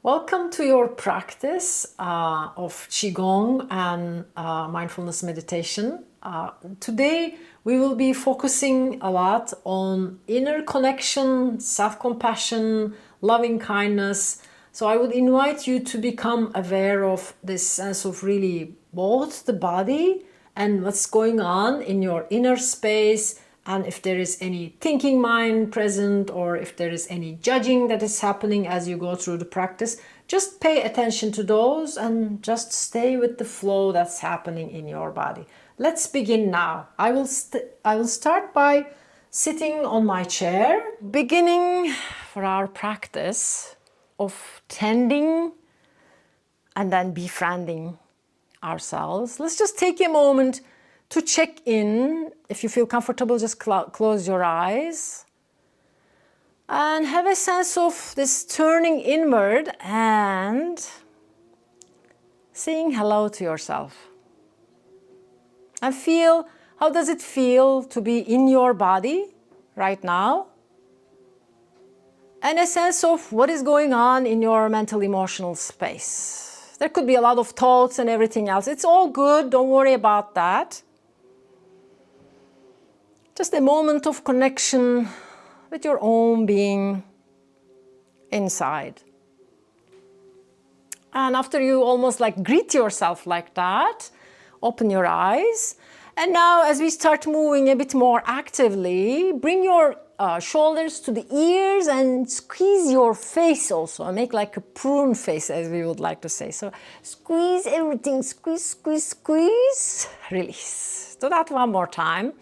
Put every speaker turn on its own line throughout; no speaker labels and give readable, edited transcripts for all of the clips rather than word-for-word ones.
Welcome to your practice of Qigong and mindfulness meditation. Today we will be focusing a lot on inner connection, self-compassion, loving kindness. So I would invite you to become aware of this sense of really both the body and what's going on in your inner space, and if there is any thinking mind present or if there is any judging that is happening as you go through the practice, just pay attention to those and just stay with the flow that's happening in your body. Let's begin now. I will start by sitting on my chair, beginning for our practice of tending and then befriending ourselves. Let's just take a moment to check in. If you feel comfortable, just close your eyes and have a sense of this turning inward and saying hello to yourself. And feel, how does it feel to be in your body right now? And a sense of what is going on in your mental emotional space. There could be a lot of thoughts and everything else. It's all good, don't worry about that. Just a moment of connection with your own being inside. And after you almost like greet yourself like that, open your eyes. And now as we start moving a bit more actively, bring your shoulders to the ears and squeeze your face also. Make like a prune face, as we would like to say. So squeeze everything, squeeze, squeeze, squeeze, release. Do that one more time.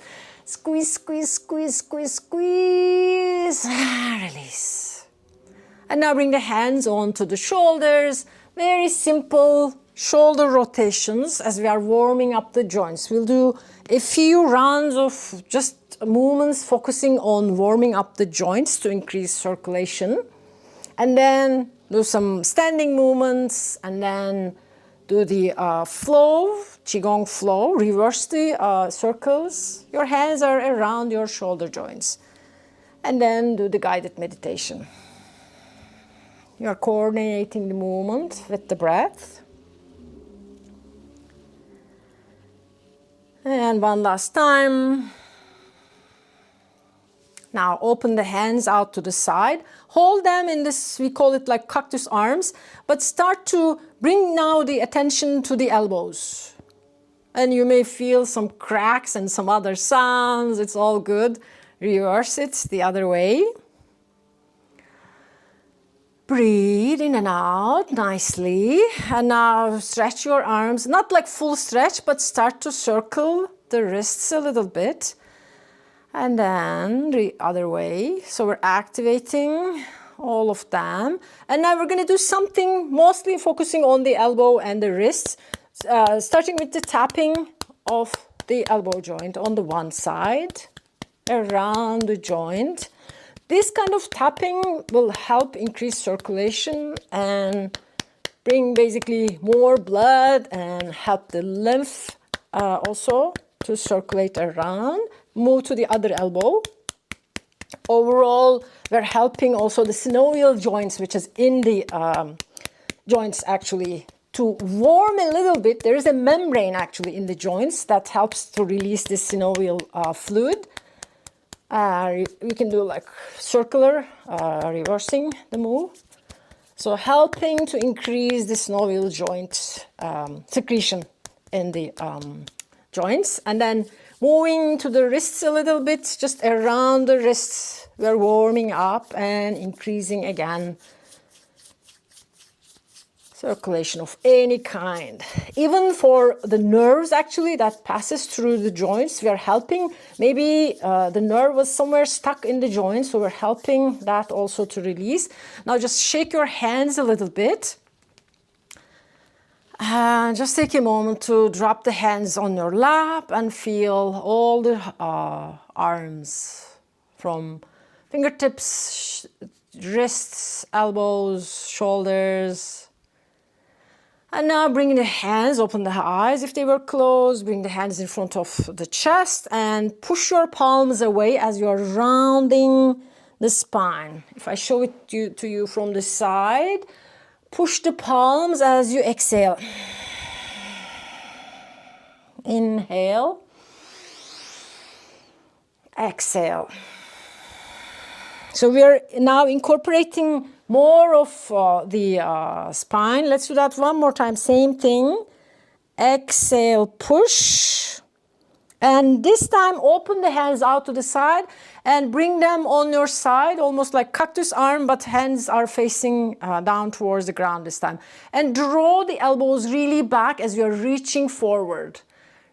Squeeze, squeeze, squeeze, squeeze, squeeze, release. And now bring the hands onto the shoulders. Very simple shoulder rotations as we are warming up the joints. We'll do a few rounds of just movements focusing on warming up the joints to increase circulation. And then do some standing movements and then do the flow, Qigong flow, reverse the circles. Your hands are around your shoulder joints. And then do the guided meditation. You are coordinating the movement with the breath. And one last time. Now open the hands out to the side. Hold them in this, we call it like cactus arms, but start to bring now the attention to the elbows. And you may feel some cracks and some other sounds. It's all good. Reverse it the other way. Breathe in and out nicely. And now stretch your arms, not like full stretch, but start to circle the wrists a little bit. And then the other way. So we're activating all of them. And now we're going to do something mostly focusing on the elbow and the wrists, starting with the tapping of the elbow joint on the one side, around the joint. This kind of tapping will help increase circulation and bring basically more blood and help the lymph also to circulate around. Move to the other elbow. Overall, we're helping also the synovial joints, which is in the joints actually, to warm a little bit. There is a membrane actually in the joints that helps to release the synovial fluid. We can do like circular, reversing the move. So helping to increase the synovial joint secretion in the joints. And then moving to the wrists a little bit, just around the wrists, we're warming up and increasing again circulation of any kind. Even for the nerves actually that passes through the joints, we are helping. Maybe the nerve was somewhere stuck in the joint, so we're helping that also to release. Now just shake your hands a little bit. And just take a moment to drop the hands on your lap and feel all the arms from fingertips, wrists, elbows, shoulders. And now bring the hands, open the eyes if they were closed, bring the hands in front of the chest and push your palms away as you're rounding the spine. If I show it to you from the side, Push the palms as you exhale. Inhale. Exhale. So we are now incorporating more of the spine. Let's do that one more time. Same thing. Exhale, push. And this time, open the hands out to the side and bring them on your side, almost like cactus arm, but hands are facing down towards the ground this time. And draw the elbows really back as you're reaching forward.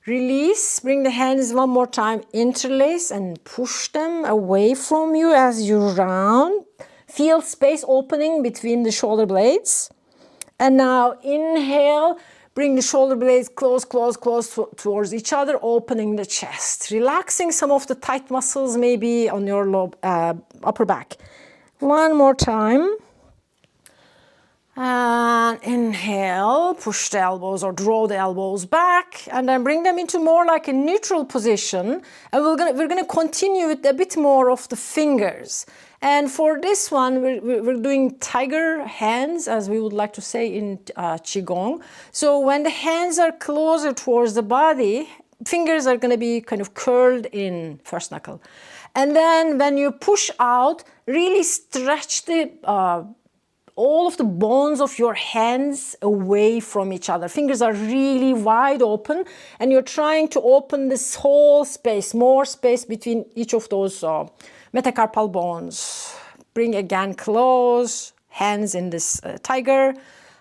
Release, bring the hands one more time, interlace and push them away from you as you round. Feel space opening between the shoulder blades. And now inhale, bring the shoulder blades close towards each other, opening the chest. Relaxing some of the tight muscles maybe on your upper back. One more time. And inhale, push the elbows or draw the elbows back, and then bring them into more like a neutral position. And we're gonna continue with a bit more of the fingers. And for this one, we're doing tiger hands, as we would like to say in Qigong. So when the hands are closer towards the body, fingers are gonna be kind of curled in, first knuckle. And then when you push out, really stretch the all of the bones of your hands away from each other. Fingers are really wide open, and you're trying to open this whole space, more space between each of those metacarpal bones. Bring again close, hands in this tiger,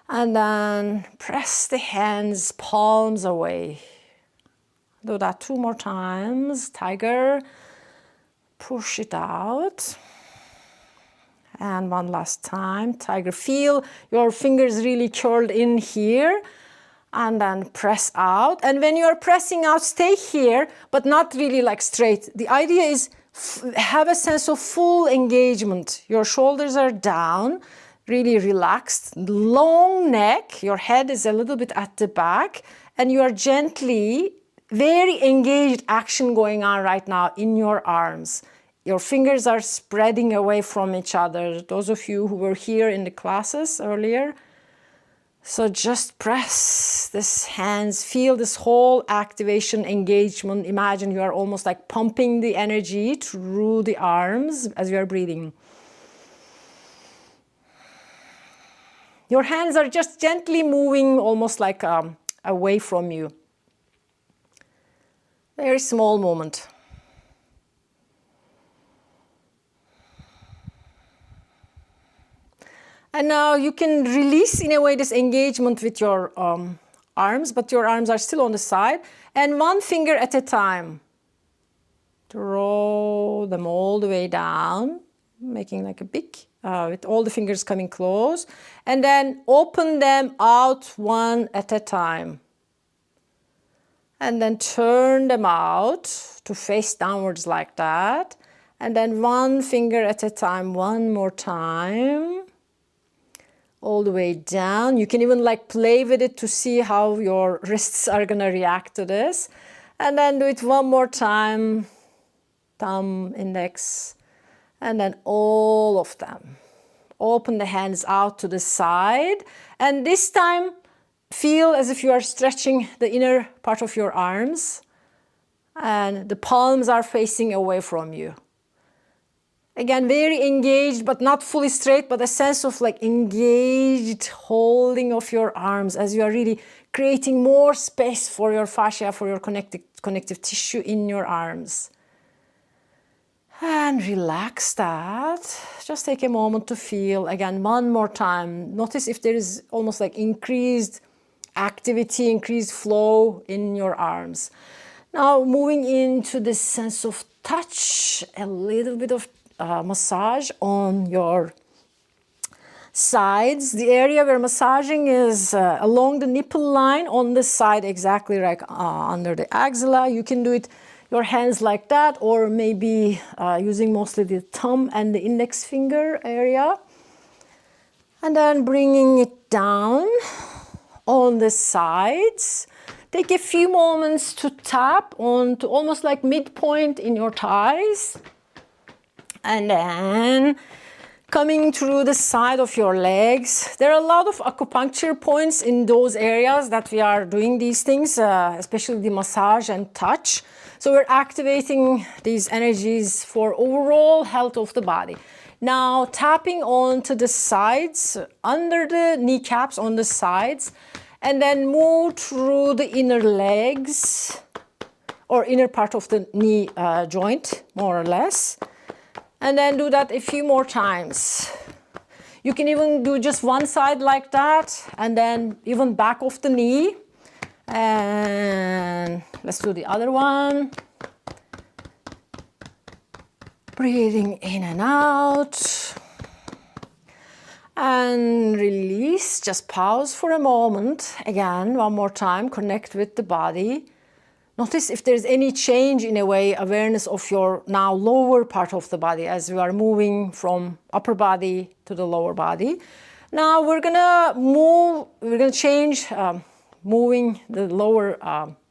and then press the hands, palms away. Do that 2 more times. Tiger, push it out. And one last time, tiger. Feel your fingers really curled in here, and then press out. And when you are pressing out, stay here, but not really like straight. The idea is have a sense of full engagement. Your shoulders are down, really relaxed, long neck, your head is a little bit at the back, and you are gently, very engaged action going on right now in your arms. Your fingers are spreading away from each other. Those of you who were here in the classes earlier. So just press this hands, feel this whole activation, engagement. Imagine you are almost like pumping the energy through the arms as you are breathing. Your hands are just gently moving, almost like away from you. Very small moment. And now you can release in a way this engagement with your arms, but your arms are still on the side. And one finger at a time. Draw them all the way down, making like a big, with all the fingers coming close. And then open them out one at a time. And then turn them out to face downwards like that. And then one finger at a time, one more time. All the way down. You can even like play with it to see how your wrists are gonna react to this. And then do it one more time. Thumb, index, and then all of them. Open the hands out to the side. And this time, feel as if you are stretching the inner part of your arms. And the palms are facing away from you. Again, very engaged, but not fully straight, but a sense of like engaged holding of your arms as you are really creating more space for your fascia, for your connective tissue in your arms. And relax that. Just take a moment to feel, again, one more time. Notice if there is almost like increased activity, increased flow in your arms. Now moving into this sense of touch, a little bit of massage on your sides. The area where massaging is along the nipple line on the side, exactly like under the axilla. You can do it your hands like that, or maybe using mostly the thumb and the index finger area. And then bringing it down on the sides. Take a few moments to tap on to almost like midpoint in your thighs. And then Coming through the side of your legs. There are a lot of acupuncture points in those areas that we are doing these things, especially the massage and touch. So we're activating these energies for overall health of the body. Now tapping onto the sides, under the kneecaps on the sides, and then move through the inner legs or inner part of the knee joint, more or less. And then do that a few more times. You can even do just one side like that, and then even back of the knee. And let's do the other one. Breathing in and out. And release, just pause for a moment. Again, one more time, connect with the body. Notice if there's any change in a way, awareness of your now lower part of the body as we are moving from upper body to the lower body. Now we're gonna change, moving the lower,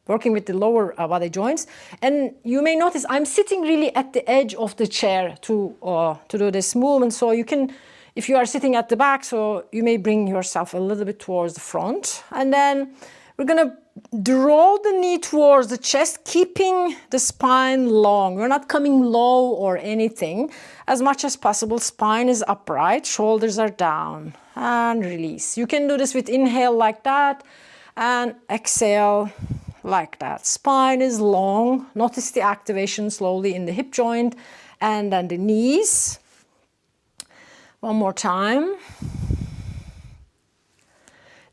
working with the lower body joints. And you may notice I'm sitting really at the edge of the chair to do this movement. So you can, if you are sitting at the back, so you may bring yourself a little bit towards the front. And then we're gonna draw the knee towards the chest, keeping the spine long. We're not coming low or anything. As much as possible, spine is upright, shoulders are down, and release. You can do this with inhale like that, and exhale like that. Spine is long. Notice the activation slowly in the hip joint, and then the knees. One more time.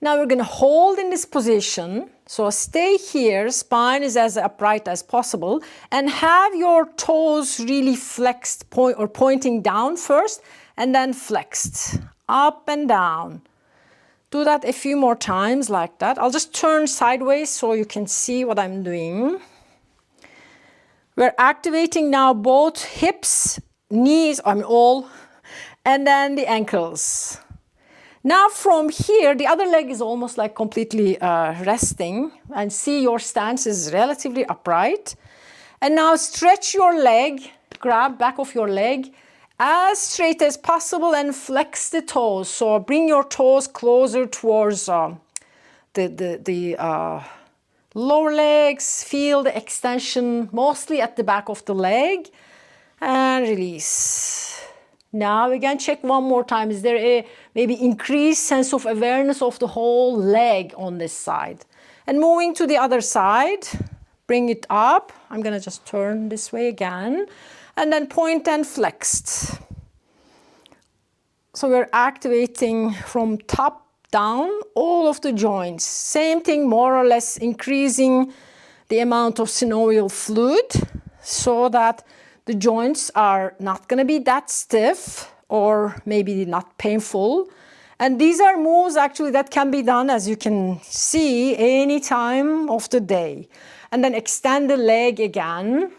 Now we're going to hold in this position. So stay here, spine is as upright as possible, and have your toes really flexed, pointing down first, and then flexed, up and down. Do that a few more times like that. I'll just turn sideways so you can see what I'm doing. We're activating now both hips, knees, and then the ankles. Now from here, the other leg is almost like completely resting, and see your stance is relatively upright. And now stretch your leg, grab back of your leg as straight as possible and flex the toes. So bring your toes closer towards the lower legs, feel the extension mostly at the back of the leg, and release. Now again, check one more time. Is there a maybe increased sense of awareness of the whole leg on this side? And moving to the other side, bring it up. I'm gonna just turn this way again. And then point and flexed. So we're activating from top down all of the joints. Same thing, more or less increasing the amount of synovial fluid so that the joints are not going to be that stiff or maybe not painful. And these are moves actually that can be done, as you can see, any time of the day. And then extend the leg again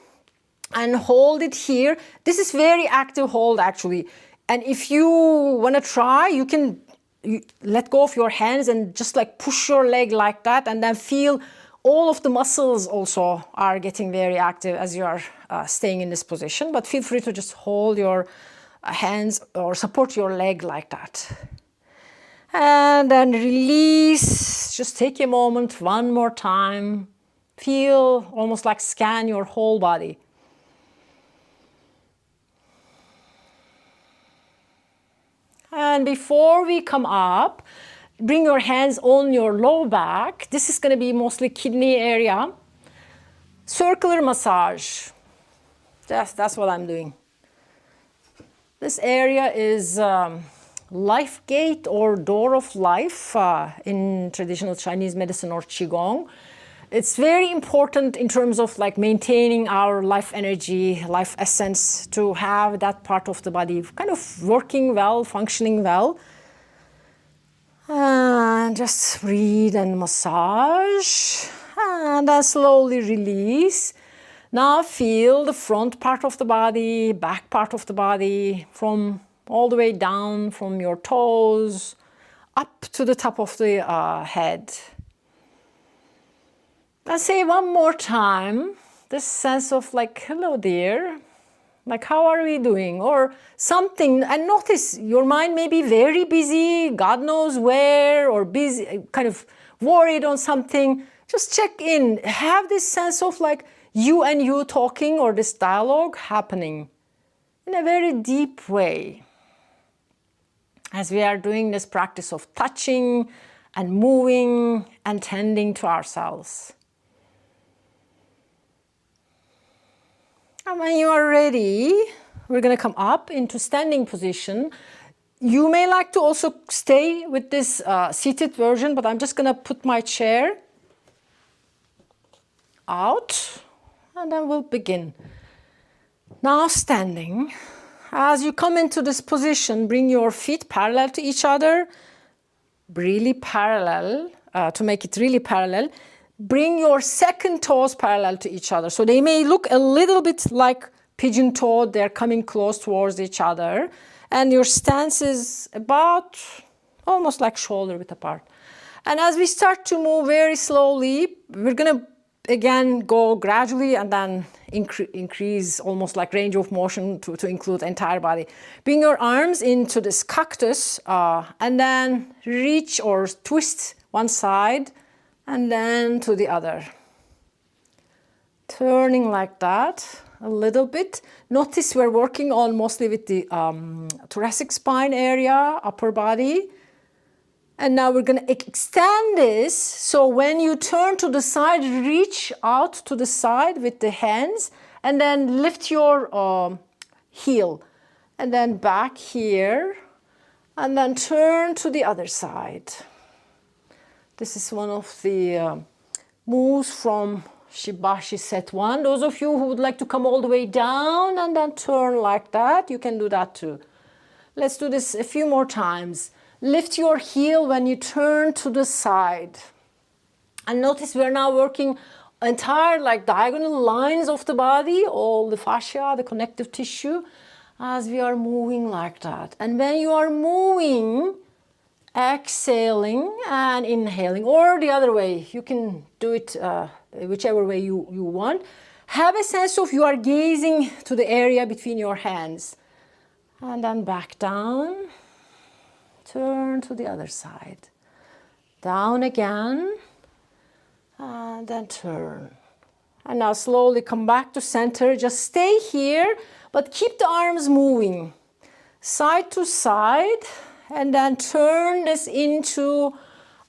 and hold it here. This is very active hold actually. And if you want to try, you can let go of your hands and just like push your leg like that, and then feel all of the muscles also are getting very active as you are staying in this position. But feel free to just hold your hands or support your leg like that. And then release. Just take a moment, one more time. Feel almost like scan your whole body. And before we come up, bring your hands on your low back. This is going to be mostly kidney area. Circular massage. That's what I'm doing. This area is life gate or door of life in traditional Chinese medicine or Qigong. It's very important in terms of like maintaining our life energy, life essence, to have that part of the body kind of working well, functioning well. And just breathe and massage, and then slowly release. Now feel the front part of the body, back part of the body, from all the way down from your toes up to the top of the head. And say one more time this sense of like, hello dear, Like, how are we doing? Or something, and notice your mind may be very busy, God knows where, or busy, kind of worried on something. Just check in. Have this sense of like you and you talking, or this dialogue happening in a very deep way. As we are doing this practice of touching and moving and tending to ourselves. And when you are ready, we're going to come up into standing position. You may like to also stay with this seated version, but I'm just going to put my chair out, and then we'll begin. Now standing. As you come into this position, bring your feet parallel to each other, really parallel, to make it really parallel. Bring your second toes parallel to each other. So they may look a little bit like pigeon-toed, they're coming close towards each other. And your stance is about almost like shoulder width apart. And as we start to move very slowly, we're going to again go gradually and then increase almost like range of motion to include entire body. Bring your arms into this cactus and then reach or twist one side and then to the other. Turning like that a little bit. Notice we're working on mostly with the thoracic spine area, upper body. And now we're going to extend this. So when you turn to the side, reach out to the side with the hands and then lift your heel. And then back here and then turn to the other side. This is one of the moves from Shibashi set 1. Those of you who would like to come all the way down and then turn like that, you can do that too. Let's do this a few more times. Lift your heel when you turn to the side. And notice we're now working entire like diagonal lines of the body, all the fascia, the connective tissue, as we are moving like that. And when you are moving, exhaling and inhaling, or the other way, you can do it whichever way you want. Have a sense of you are gazing to the area between your hands. And then back down. Turn to the other side. Down again. And then turn. And now slowly come back to center. Just stay here, but keep the arms moving. Side to side. And then turn this into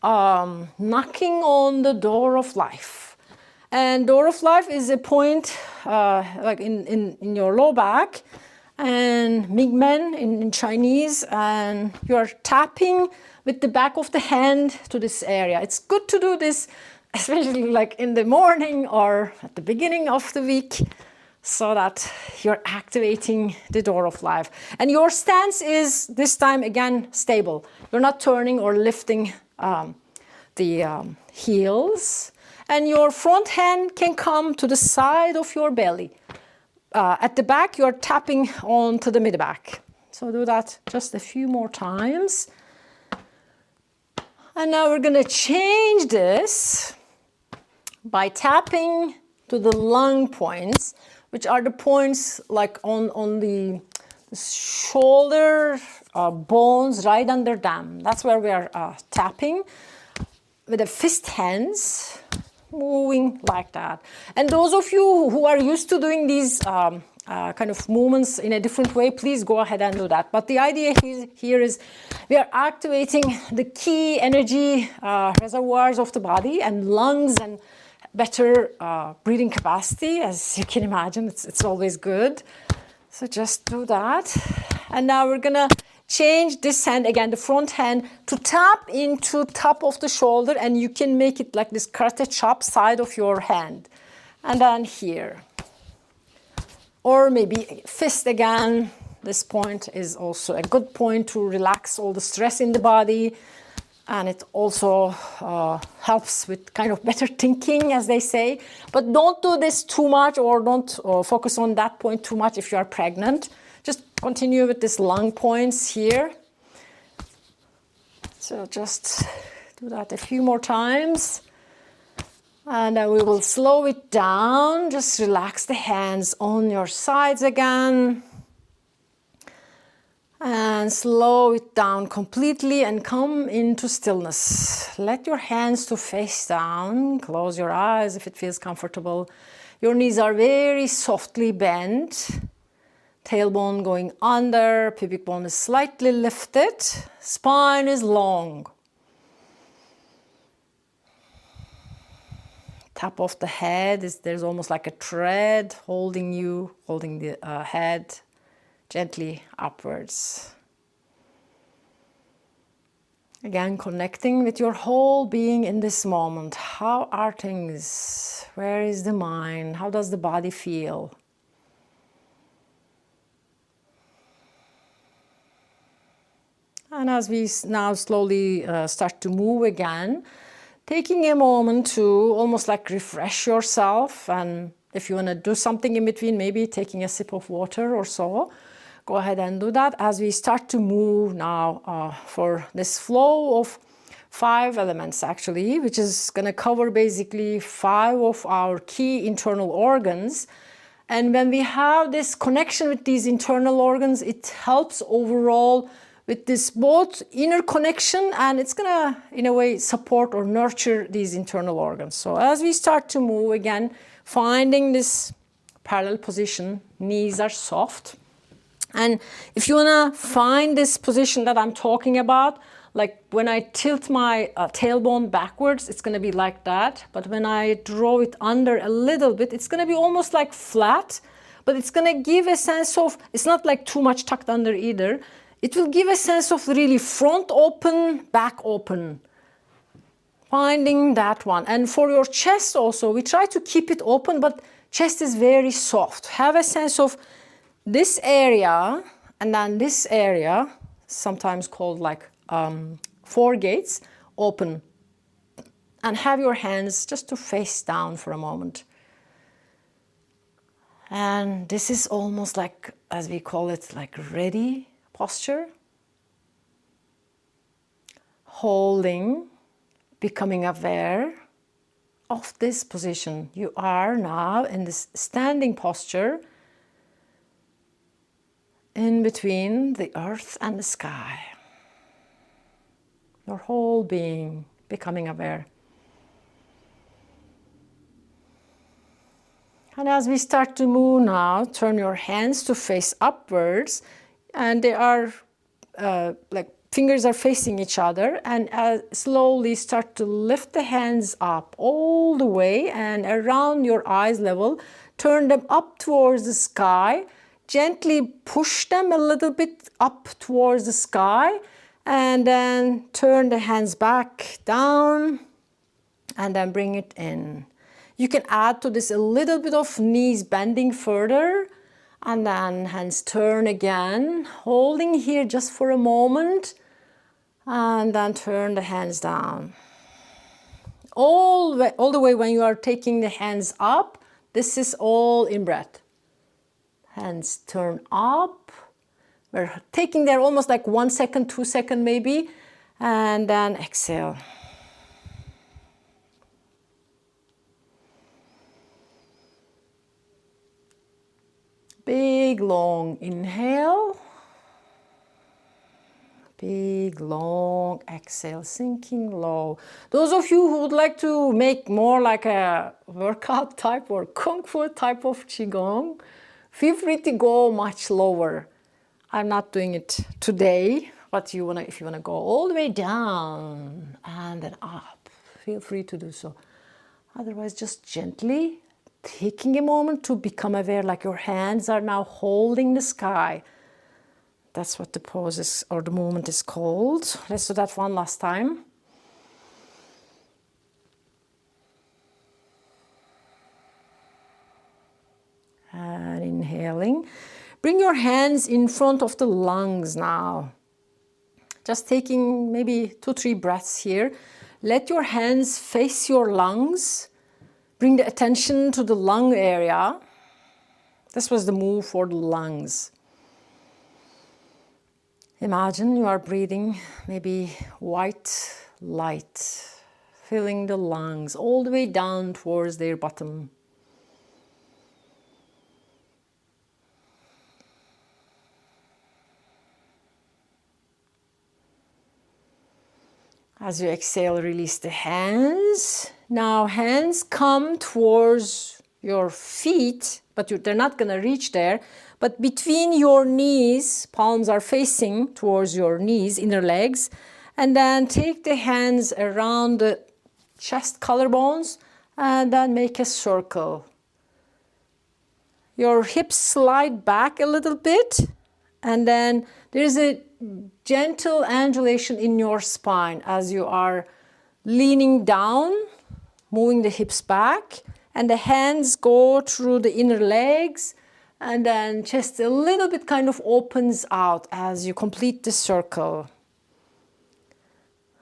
knocking on the door of life. And door of life is a point like in your low back. And Mingmen in Chinese, and you're tapping with the back of the hand to this area. It's good to do this, especially like in the morning or at the beginning of the week, so that you're activating the door of life. And your stance is this time again stable. You're not turning or lifting the heels. And your front hand can come to the side of your belly. At the back, you're tapping onto the mid-back. So do that just a few more times. And now we're going to change this by tapping to the lung points, which are the points like on the shoulder bones right under them. That's where we are tapping with the fist hands. Moving like that. And those of you who are used to doing these kind of movements in a different way, please go ahead and do that. But the idea here is we are activating the key energy reservoirs of the body and lungs and better breathing capacity. As you can imagine, it's always good. So just do that. And now we're going to change this hand, again, the front hand, to tap into top of the shoulder, and you can make it like this karate chop side of your hand. And then here. Or maybe fist again. This point is also a good point to relax all the stress in the body. And it also helps with kind of better thinking, as they say. But don't do this too much, or don't focus on that point too much if you are pregnant. Just continue with these lung points here. So just do that a few more times. And then we will slow it down. Just relax the hands on your sides again. And slow it down completely and come into stillness. Let your hands to face down. Close your eyes if it feels comfortable. Your knees are very softly bent. Tailbone going under, pubic bone is slightly lifted. Spine is long. Top of the head there's almost like a thread holding the head gently upwards. Again, connecting with your whole being in this moment. How are things? Where is the mind? How does the body feel? And as we now slowly start to move again, taking a moment to almost like refresh yourself, and if you want to do something in between, maybe taking a sip of water or so, go ahead and do that as we start to move now for this flow of 5 elements actually, which is going to cover basically 5 of our key internal organs. And when we have this connection with these internal organs, it helps overall with this both inner connection, and it's gonna, in a way, support or nurture these internal organs. So as we start to move again, finding this parallel position, knees are soft. And if you wanna find this position that I'm talking about, like when I tilt my tailbone backwards, it's gonna be like that. But when I draw it under a little bit, it's gonna be almost like flat, but it's gonna give a sense of, it's not like too much tucked under either. It will give a sense of really front open, back open. Finding that one. And for your chest also, we try to keep it open, but chest is very soft. Have a sense of this area and then this area, sometimes called like foregates, open. And have your hands just to face down for a moment. And this is almost like, as we call it, like ready posture. Holding, becoming aware of this position. You are now in this standing posture in between the earth and the sky. Your whole being becoming aware. And as we start to move now, turn your hands to face upwards, and they are like fingers are facing each other, and slowly start to lift the hands up all the way and around your eyes level. Turn them up towards the sky. Gently push them a little bit up towards the sky, and then turn the hands back down and then bring it in. You can add to this a little bit of knees bending further, and then hands turn again, holding here just for a moment, and then turn the hands down. All the way when you are taking the hands up, this is all in breath. Hands turn up. We're taking there almost like 1 second, 2 seconds maybe, and then exhale. Big, long inhale. Big, long exhale, sinking low. Those of you who would like to make more like a workout type or kung fu type of Qigong, feel free to go much lower. I'm not doing it today, but if you wanna go all the way down and then up, feel free to do so. Otherwise, just gently taking a moment to become aware, like your hands are now holding the sky. That's what the pose is, or the movement is called. Let's do that one last time. And inhaling. Bring your hands in front of the lungs now. Just taking maybe 2-3 breaths here. Let your hands face your lungs. Bring the attention to the lung area. This was the move for the lungs. Imagine you are breathing maybe white light filling the lungs all the way down towards their bottom. As you exhale, release the hands. Now hands come towards your feet, but they're not going to reach there. But between your knees, palms are facing towards your knees, inner legs. And then take the hands around the chest collarbones and then make a circle. Your hips slide back a little bit, and then there's a gentle undulation in your spine as you are leaning down, moving the hips back, and the hands go through the inner legs, and then chest a little bit kind of opens out as you complete the circle.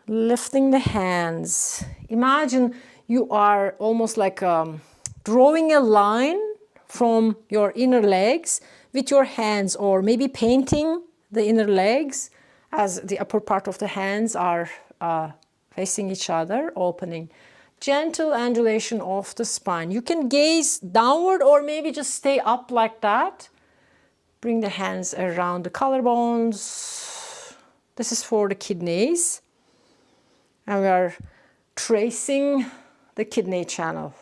Lifting the hands. Imagine you are almost like drawing a line from your inner legs with your hands, or maybe painting the inner legs as the upper part of the hands are facing each other, opening. Gentle undulation of the spine. You can gaze downward or maybe just stay up like that. Bring the hands around the collarbones. This is for the kidneys. And we are tracing the kidney channel.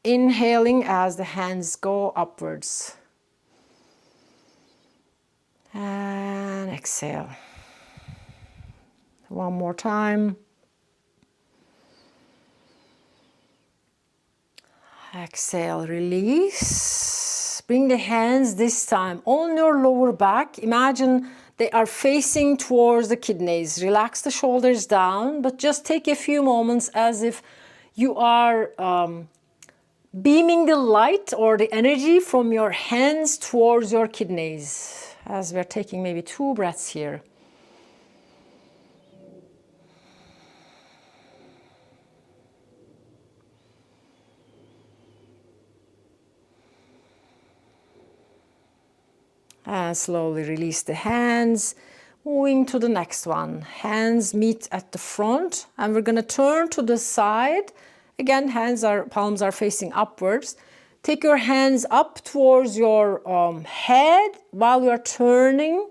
Inhaling as the hands go upwards. And exhale. One more time. Exhale, release. Bring the hands this time on your lower back. Imagine they are facing towards the kidneys. Relax the shoulders down, but just take a few moments as if you are beaming the light or the energy from your hands towards your kidneys. As we're taking maybe 2 breaths here. And slowly release the hands, moving to the next one. Hands meet at the front, and we're going to turn to the side. Again, palms are facing upwards. Take your hands up towards your head while you are turning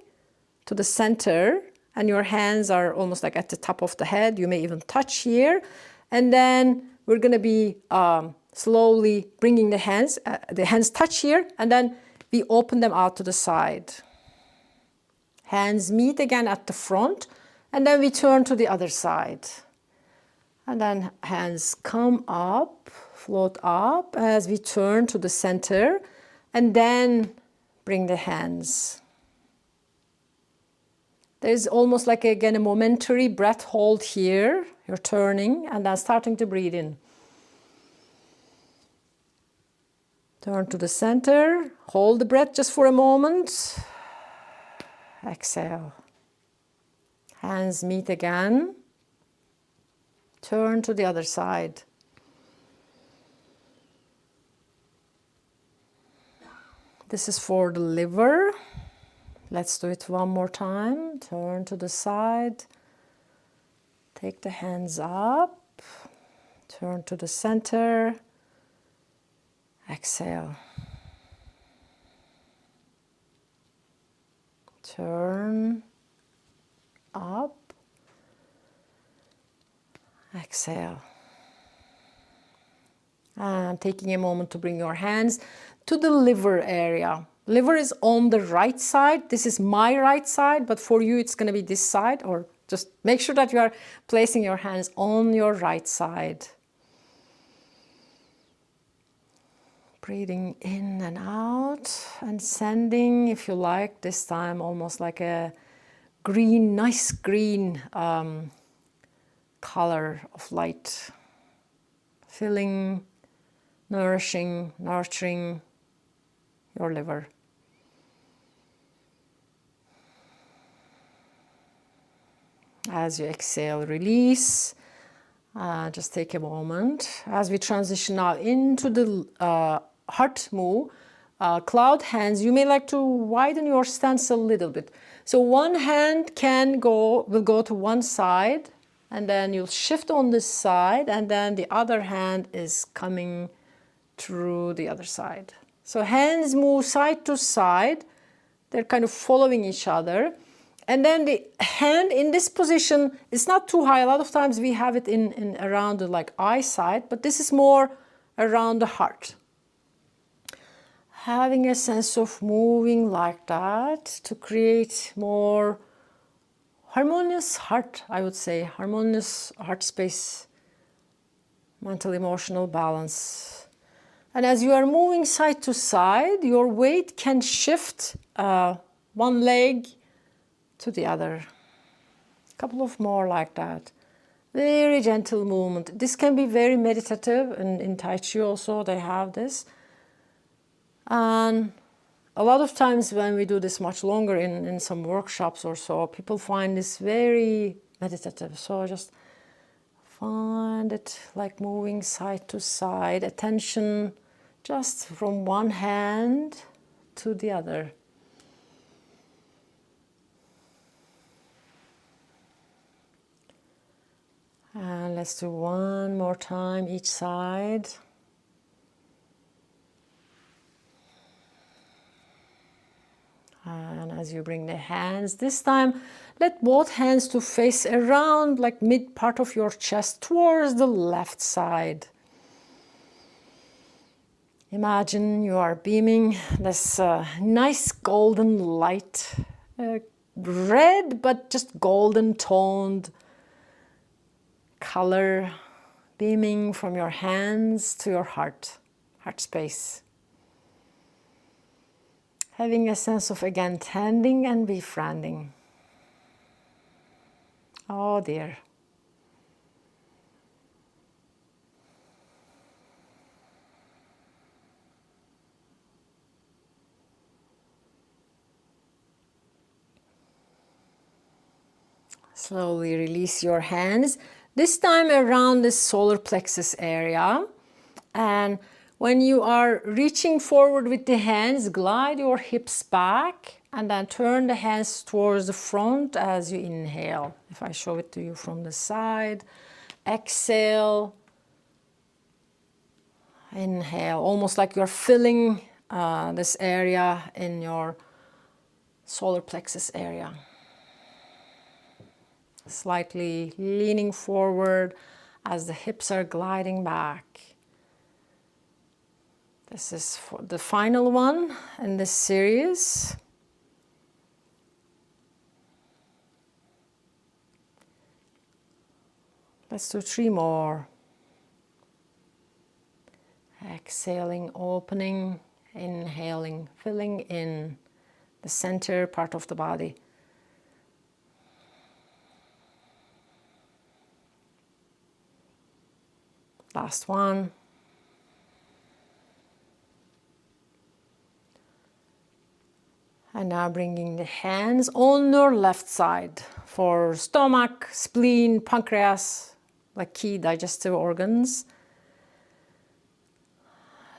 to the center, and your hands are almost like at the top of the head. You may even touch here. And then we're going to be slowly bringing the hands touch here, and then we open them out to the side. Hands meet again at the front, and then we turn to the other side. And then hands come up, float up as we turn to the center, and then bring the hands. There's almost like, again, a momentary breath hold here. You're turning and then starting to breathe in. Turn to the center, hold the breath just for a moment. Exhale. Hands meet again. Turn to the other side. This is for the liver. Let's do it one more time. Turn to the side. Take the hands up. Turn to the center. Exhale. Turn up. Exhale. And taking a moment to bring your hands to the liver area. Liver is on the right side. This is my right side, but for you it's going to be this side, or just make sure that you are placing your hands on your right side. Breathing in and out and sending, if you like, this time almost like a green, nice green color of light. Filling, nourishing, nurturing your liver. As you exhale, release. Just take a moment. As we transition now into the heart move, cloud hands, you may like to widen your stance a little bit. So one hand will go to one side, and then you'll shift on this side, and then the other hand is coming through the other side. So hands move side to side. They're kind of following each other. And then the hand in this position is not too high. A lot of times we have it in around the like eye side, but this is more around the heart. Having a sense of moving like that to create more harmonious heart, I would say, harmonious heart space, mental emotional balance. And as you are moving side to side, your weight can shift one leg to the other. A couple of more like that. Very gentle movement. This can be very meditative, and in Tai Chi also they have this. And a lot of times when we do this much longer in some workshops or so, people find this very meditative. So just find it like moving side to side, attention just from one hand to the other. And let's do one more time each side. And as you bring the hands, this time let both hands to face around like mid part of your chest towards the left side. Imagine you are beaming this nice golden light, red but just golden toned color beaming from your hands to your heart space. Having a sense of, again, tending and befriending. Oh dear. Slowly release your hands, this time around the solar plexus area. And when you are reaching forward with the hands, glide your hips back and then turn the hands towards the front as you inhale. If I show it to you from the side, exhale, inhale, almost like you're filling this area in your solar plexus area. Slightly leaning forward as the hips are gliding back. This is for the final one in this series. Let's do 3 more. Exhaling, opening, inhaling, filling in the center part of the body. Last one. And now bringing the hands on your left side for stomach, spleen, pancreas, like key digestive organs.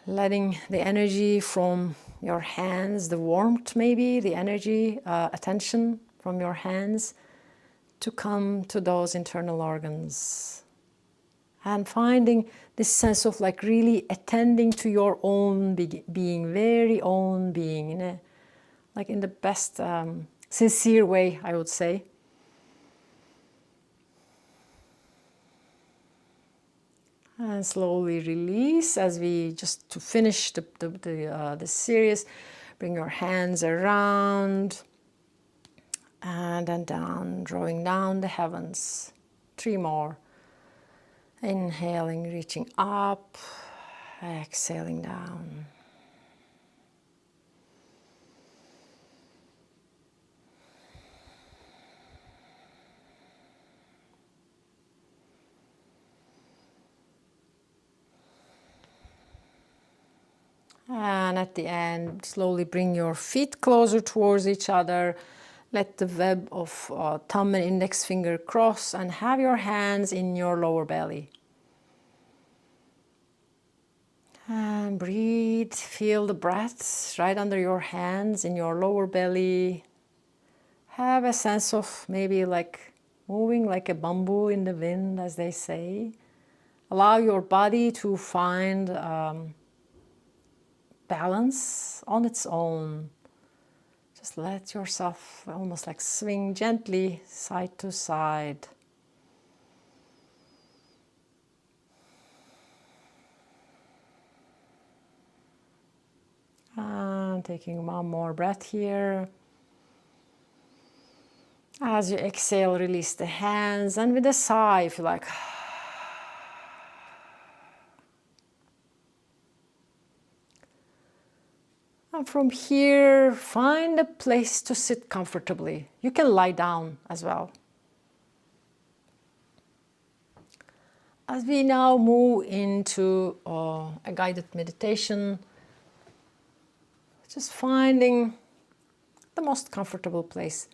Letting the energy from your hands, the warmth maybe, the energy, attention from your hands to come to those internal organs. And finding this sense of like really attending to your own being, very own being, like in the best sincere way, I would say. And slowly release as we just to finish the series. Bring your hands around and then down, drawing down the heavens. 3 more. Inhaling, reaching up, exhaling down. And at the end, slowly bring your feet closer towards each other. Let the web of thumb and index finger cross and have your hands in your lower belly. And breathe, feel the breaths right under your hands in your lower belly. Have a sense of maybe like moving like a bamboo in the wind, as they say. Allow your body to find balance on its own. Just let yourself almost like swing gently side to side. And taking one more breath here. As you exhale, release the hands, and with a sigh, if you like. And from here, find a place to sit comfortably. You can lie down as well. As we now move into a guided meditation, just finding the most comfortable place.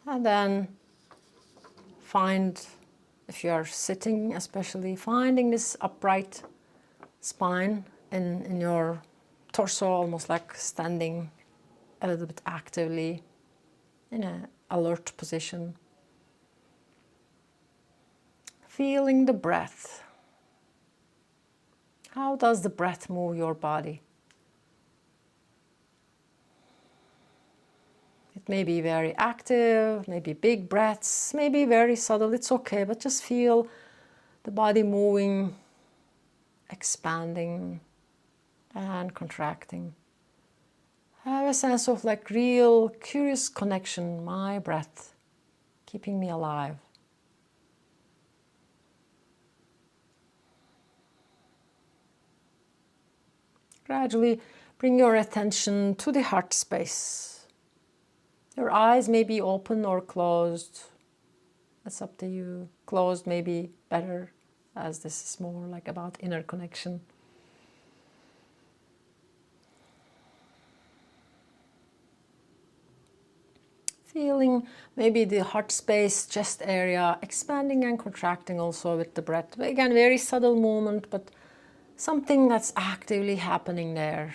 And then find, if you are sitting especially, finding this upright spine in your torso, almost like standing a little bit actively in an alert position. Feeling the breath. How does the breath move your body? It may be very active, maybe big breaths, maybe very subtle, it's okay, but just feel the body moving, expanding and contracting. Have a sense of like real curious connection, my breath, keeping me alive. Gradually bring your attention to the heart space. Your eyes may be open or closed. That's up to you. Closed may be better, as this is more like about inner connection. Feeling maybe the heart space, chest area, expanding and contracting also with the breath. Again, very subtle movement, but something that's actively happening there.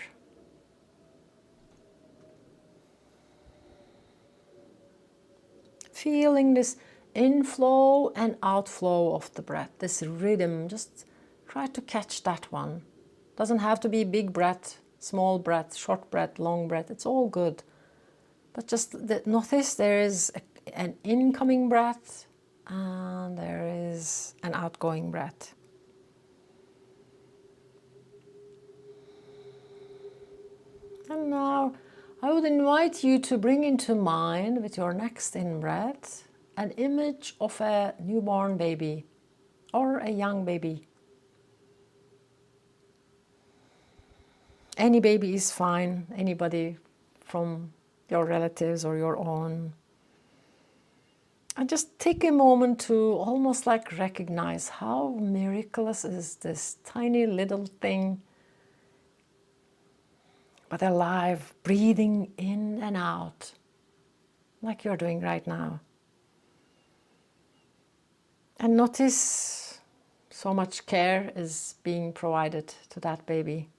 Feeling this inflow and outflow of the breath, this rhythm, just try to catch that one. Doesn't have to be big breath, small breath, short breath, long breath, it's all good. But just notice there is an incoming breath and there is an outgoing breath. And now I would invite you to bring into mind with your next in-breath an image of a newborn baby or a young baby. Any baby is fine, anybody from your relatives or your own. And just take a moment to almost like recognize how miraculous is this tiny little thing, but alive, breathing in and out, like you're doing right now. And notice so much care is being provided to that baby.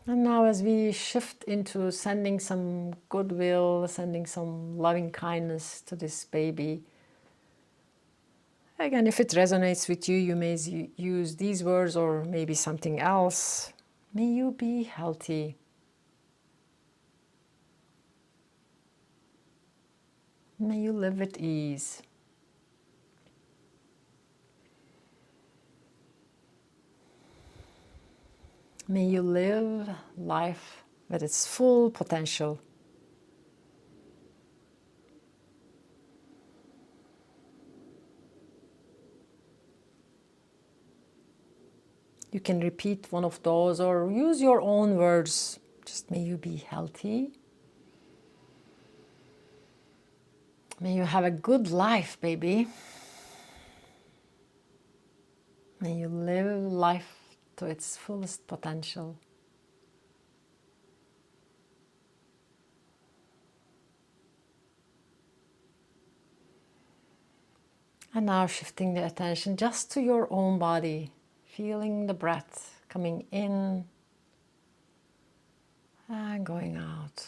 And now as we shift into sending some goodwill, sending some loving kindness to this baby, again, if it resonates with you, you may use these words or maybe something else. May you be healthy. May you live with ease. May you live life with its full potential. You can repeat one of those or use your own words. Just may you be healthy. May you have a good life, baby. May you live life to its fullest potential. And now shifting the attention just to your own body, feeling the breath coming in and going out.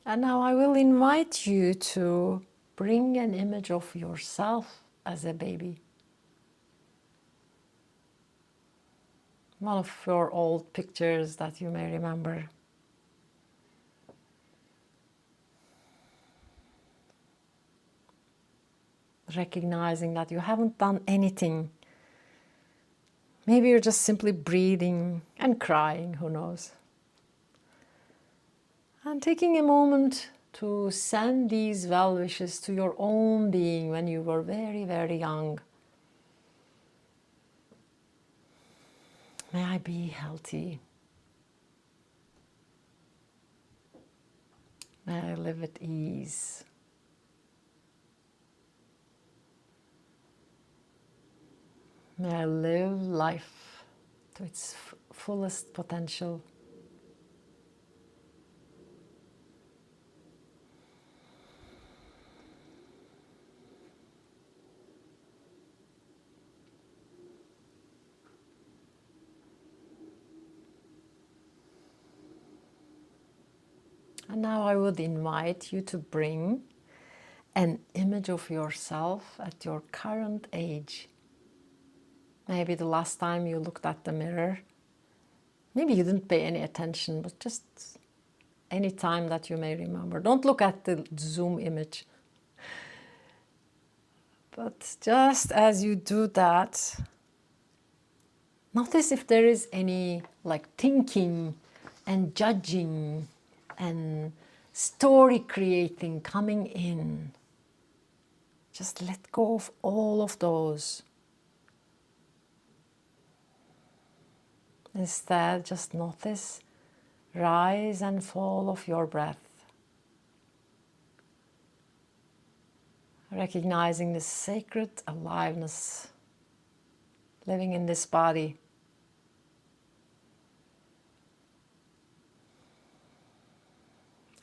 And now I will invite you to bring an image of yourself as a baby. One of your old pictures that you may remember. Recognizing that you haven't done anything. Maybe you're just simply breathing and crying, who knows. And taking a moment to send these well wishes to your own being when you were very, very young. May I be healthy. May I live at ease. May I live life to its fullest potential. And now I would invite you to bring an image of yourself at your current age. Maybe the last time you looked at the mirror. Maybe you didn't pay any attention, but just any time that you may remember. Don't look at the Zoom image. But just as you do that, notice if there is any like thinking and judging and story creating coming in. Just let go of all of those. Instead, just notice rise and fall of your breath. Recognizing the sacred aliveness living in this body.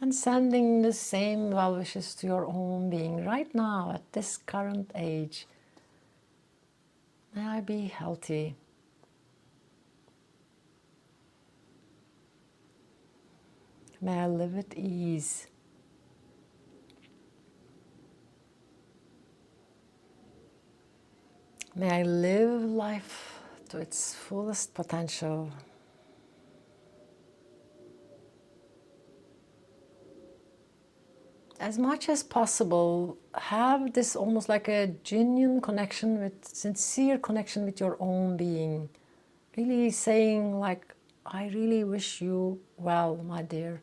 And sending the same well wishes to your own being right now at this current age. May I be healthy. May I live at ease. May I live life to its fullest potential. As much as possible, have this almost like a genuine connection with, sincere connection with your own being. Really saying like, I really wish you well, my dear.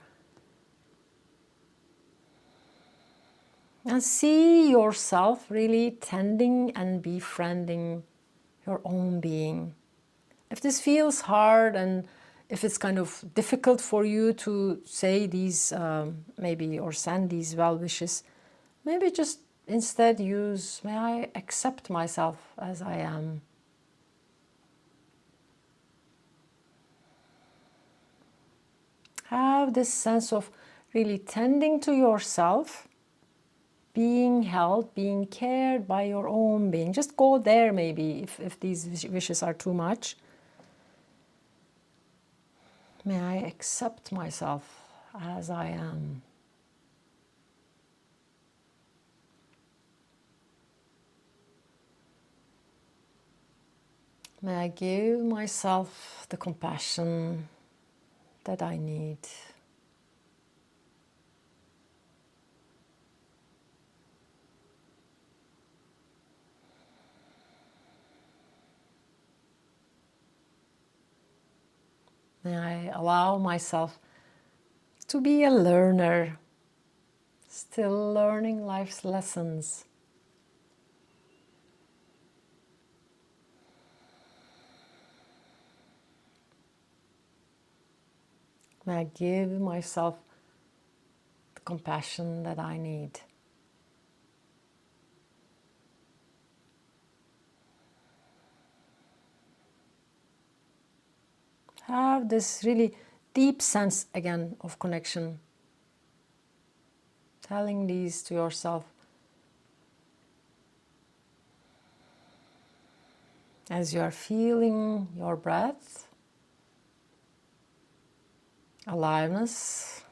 And see yourself really tending and befriending your own being. If this feels hard and if it's kind of difficult for you to say these maybe or send these well wishes, maybe just instead use, may I accept myself as I am. Have this sense of really tending to yourself, being held, being cared by your own being. Just go there maybe if these wishes are too much. May I accept myself as I am. May I give myself the compassion that I need. May I allow myself to be a learner, still learning life's lessons. May I give myself the compassion that I need. Have this really deep sense again of connection. Telling these to yourself as you are feeling your breath, aliveness,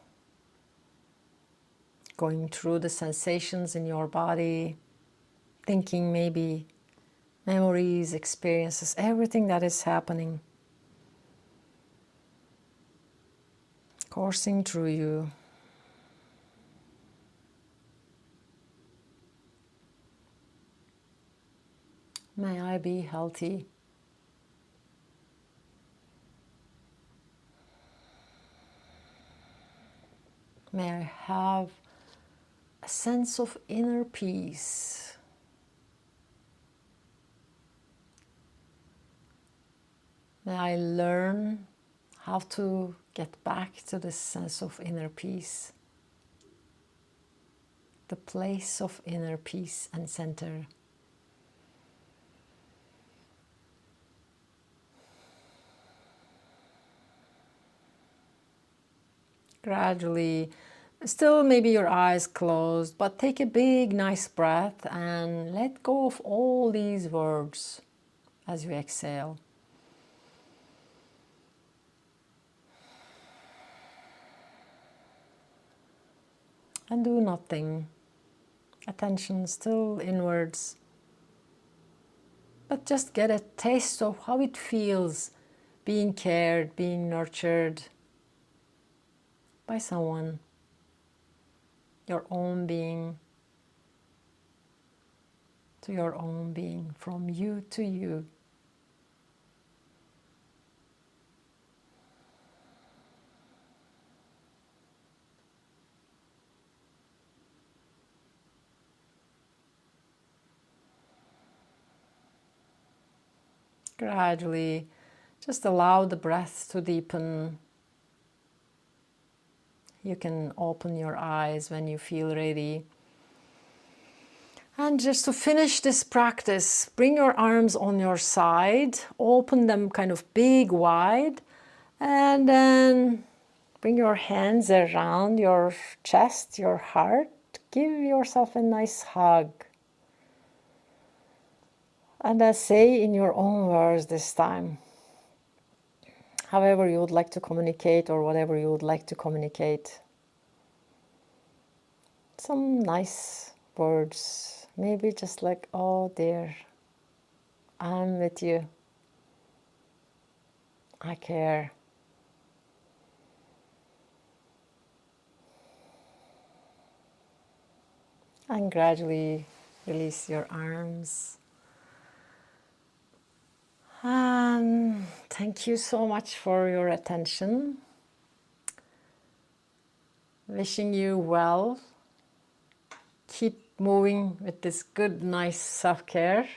going through the sensations in your body, thinking maybe memories, experiences, everything that is happening, coursing through you. May I be healthy. May I have a sense of inner peace. May I learn how to get back to this sense of inner peace, the place of inner peace and center. Gradually, still maybe your eyes closed, but take a big, nice breath and let go of all these words as you exhale. And do nothing. Attention still inwards. But just get a taste of how it feels being cared, being nurtured by someone, your own being to your own being, from you to you. Gradually, just allow the breath to deepen. You can open your eyes when you feel ready. And just to finish this practice, bring your arms on your side, open them kind of big, wide, and then bring your hands around your chest, your heart. Give yourself a nice hug. And then say in your own words this time, however you would like to communicate or whatever you would like to communicate. Some nice words, maybe just like, oh dear, I'm with you. I care. And gradually release your arms. And thank you so much for your attention. Wishing you well. Keep moving with this good, nice self-care.